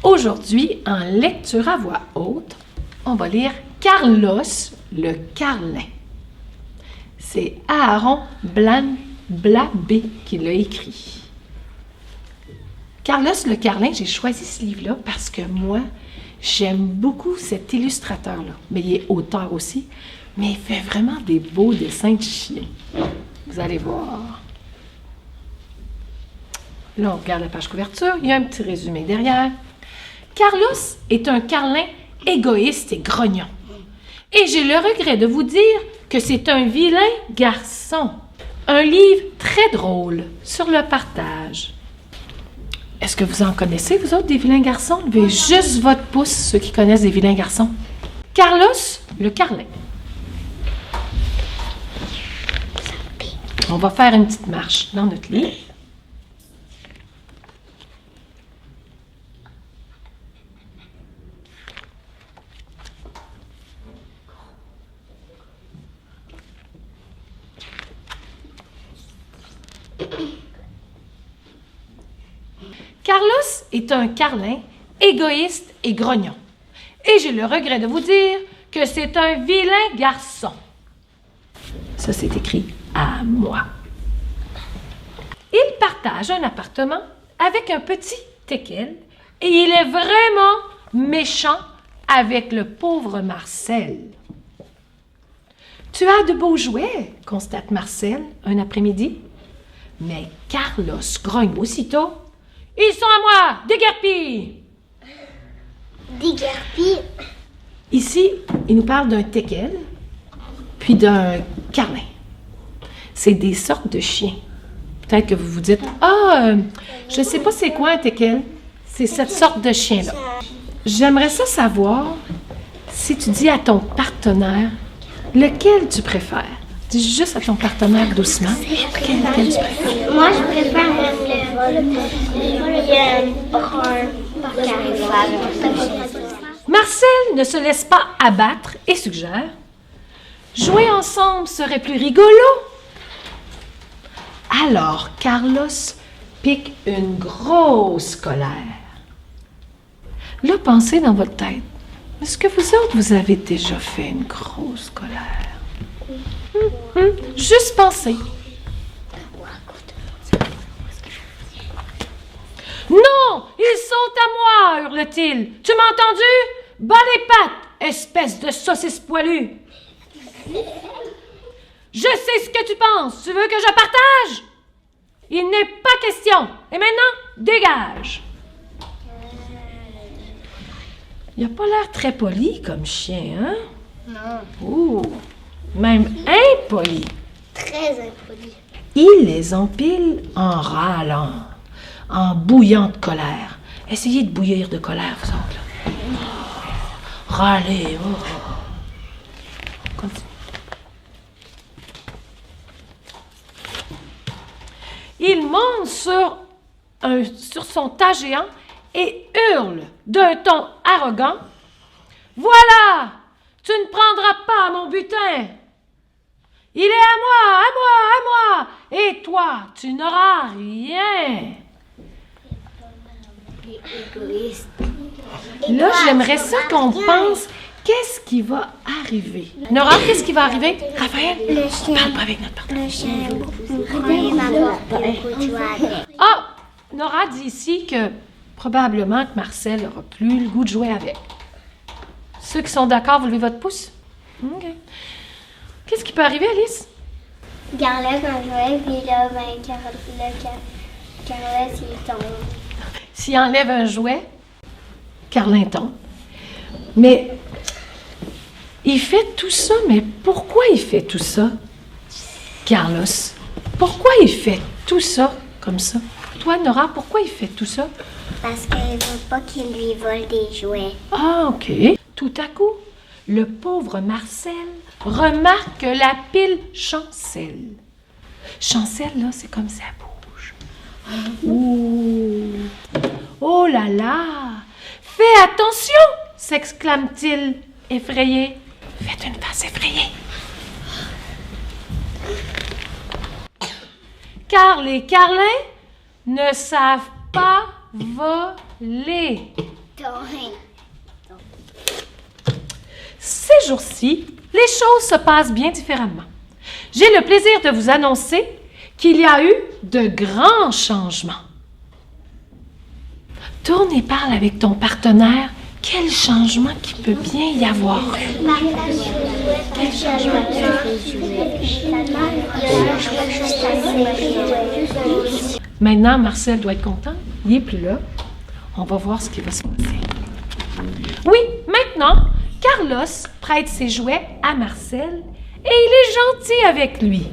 Aujourd'hui, en lecture à voix haute, on va lire Carlos le Carlin. C'est Aaron Blabé qui l'a écrit. Carlos le Carlin, j'ai choisi ce livre-là parce que moi, j'aime beaucoup cet illustrateur-là. Mais il est auteur aussi, mais il fait vraiment des beaux dessins de chiens. Vous allez voir. Là, on regarde la page couverture, il y a un petit résumé derrière. Carlos est un carlin égoïste et grognon. Et j'ai le regret de vous dire que c'est un vilain garçon. Un livre très drôle sur le partage. Est-ce que vous en connaissez, vous autres, des vilains garçons? Levez juste votre pouce, ceux qui connaissent des vilains garçons. Carlos le Carlin. On va faire une petite marche dans notre livre. Carlos est un carlin égoïste et grognon. Et j'ai le regret de vous dire que c'est un vilain garçon. Ça, c'est écrit à moi. Il partage un appartement avec un petit teckel et il est vraiment méchant avec le pauvre Marcel. Tu as de beaux jouets, constate Marcel un après-midi. Mais Carlos grogne aussitôt. Ils sont à moi, déguerpis! Déguerpis? Ici, il nous parle d'un teckel, puis d'un carlin. C'est des sortes de chiens. Peut-être que vous vous dites, je ne sais pas c'est quoi un teckel. C'est cette sorte de chien-là. J'aimerais ça savoir si tu dis à ton partenaire lequel tu préfères. Dis juste à ton partenaire doucement lequel tu préfères. Moi, je préfère le brun Marcel ne se laisse pas abattre et suggère « Jouer ensemble serait plus rigolo ». Alors Carlos pique une grosse colère. Là, pensez dans votre tête, est-ce que vous autres, vous avez déjà fait une grosse colère? Juste pensez. Non, ils sont à moi, hurle-t-il. Tu m'as entendu? Bas les pattes, espèce de saucisse poilue. Je sais ce que tu penses. Tu veux que je partage? Il n'est pas question. Et maintenant, dégage. Il n'a pas l'air très poli comme chien, hein? Non. Ouh, même impoli. Très impoli. Il les empile en râlant, en bouillant de colère. Essayez de bouillir de colère, vous autres, là. Râlez. Continue. Il monte sur son tas géant et hurle d'un ton arrogant. « Voilà! Tu ne prendras pas mon butin! Il est à moi, à moi, à moi! Et toi, tu n'auras rien! » Égoïste. Là, j'aimerais ça qu'on pense qu'est-ce qui va arriver. Nora, qu'est-ce qui va arriver? Raphaël, Le chien. parle pas avec notre partenaire. Le chien va apporter beaucoup de joie. Ah! Nora dit ici que probablement que Marcel n'aura plus le goût de jouer avec. Ceux qui sont d'accord, vous levez votre pouce? OK. Qu'est-ce qui peut arriver, Alice? Il enlève un jouet, puis là, Carlos, il tombe. S'il enlève un jouet, Carlin tombe. Mais il fait tout ça, mais pourquoi il fait tout ça, Carlos? Pourquoi il fait tout ça comme ça? Toi, Nora, pourquoi il fait tout ça? Parce qu'il ne veut pas qu'il lui vole des jouets. Ah, OK. Tout à coup, le pauvre Marcel remarque que la pile chancelle. Chancelle, là, c'est comme ça bouge. Ouh! Oh là là! Fais attention! S'exclame-t-il, effrayé. Faites une face effrayée. Car les carlins ne savent pas voler. Ces jours-ci, les choses se passent bien différemment. J'ai le plaisir de vous annoncer qu'il y a eu de grands changements. Tourne et parle avec ton partenaire. Quel changement qu'il peut bien y avoir eu? Maintenant, Marcel doit être content. Il n'est plus là. On va voir ce qui va se passer. Oui, maintenant, Carlos prête ses jouets à Marcel et il est gentil avec lui.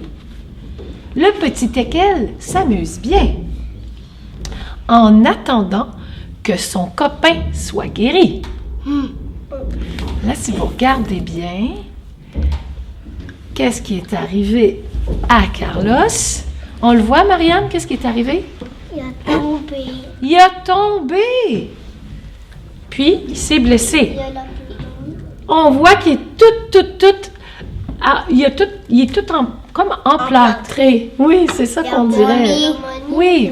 Le petit Tekel s'amuse bien en attendant que son copain soit guéri. Là, si vous regardez bien, qu'est-ce qui est arrivé à Carlos? On le voit, Marianne, qu'est-ce qui est arrivé? Il a tombé. Il a tombé. Puis, il s'est blessé. Il a la plus. On voit qu'il est tout... Ah, il est tout comme emplâtré. Oui, c'est ça qu'on dirait. Oui.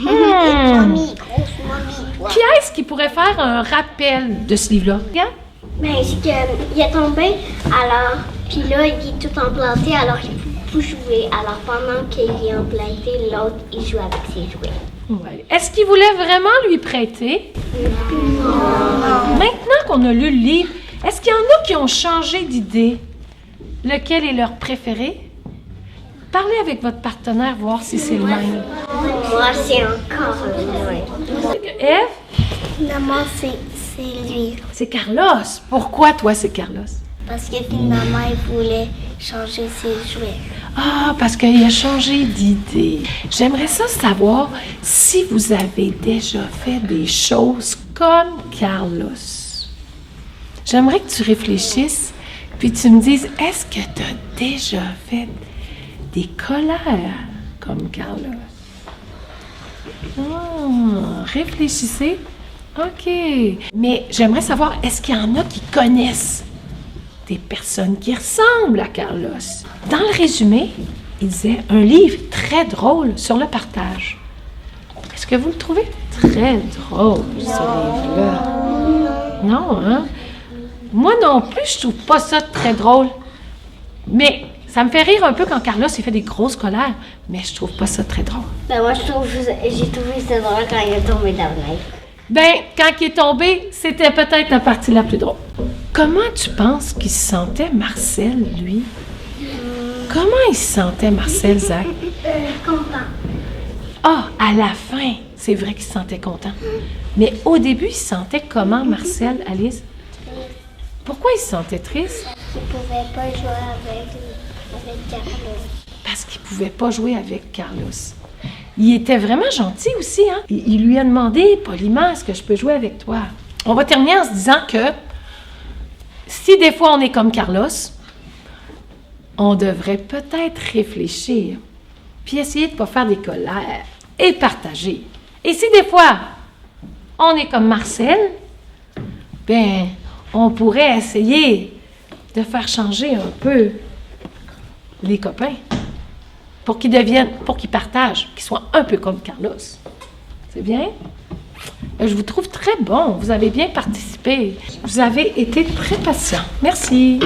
Mamie, grosse mamie. Qui est-ce qui pourrait faire un rappel de ce livre-là? Regarde. Ben, c'est qu'il est tombé, alors, puis là, il est tout implanté, alors il peut plus jouer. Alors, pendant qu'il est implanté, l'autre, il joue avec ses jouets. Ouais. Est-ce qu'il voulait vraiment lui prêter? Maintenant qu'on a lu le livre, est-ce qu'il y en a qui ont changé d'idée? Lequel est leur préféré? Parlez avec votre partenaire, voir si c'est le même. Moi, c'est encore le même. Ève? Maman, c'est lui. C'est Carlos. Pourquoi toi, c'est Carlos? Parce que finalement, il voulait changer ses jouets. Ah, parce qu'il a changé d'idée. J'aimerais ça savoir si vous avez déjà fait des choses comme Carlos. J'aimerais que tu réfléchisses, puis tu me dises, est-ce que tu as déjà fait des colères comme Carlos? Réfléchissez. OK. Mais j'aimerais savoir, est-ce qu'il y en a qui connaissent des personnes qui ressemblent à Carlos? Dans le résumé, il disait un livre très drôle sur le partage. Est-ce que vous le trouvez très drôle, ce livre-là? Non, hein? Moi non plus, je trouve pas ça très drôle. Mais ça me fait rire un peu quand Carlos il fait des grosses colères, mais je trouve pas ça très drôle. Ben, moi, j'ai trouvé ça drôle quand il est tombé dans le neige. Ben, quand il est tombé, c'était peut-être la partie la plus drôle. Comment tu penses qu'il se sentait, Marcel, lui? Comment il se sentait, Marcel, Zach? Content. Ah, à la fin, c'est vrai qu'il se sentait content. Mais au début, il se sentait comment, Marcel, Alice? Pourquoi il se sentait triste? Il pouvait pas jouer avec Carlos. Parce qu'il pouvait pas jouer avec Carlos. Il était vraiment gentil aussi, hein? Il lui a demandé poliment, est-ce que je peux jouer avec toi? On va terminer en se disant que si des fois on est comme Carlos, on devrait peut-être réfléchir, puis essayer de ne pas faire des colères et partager. Et si des fois on est comme Marcel, ben on pourrait essayer de faire changer un peu les copains. Pour qu'ils partagent, qu'ils soient un peu comme Carlos. C'est bien? Je vous trouve très bon. Vous avez bien participé. Vous avez été très patient. Merci.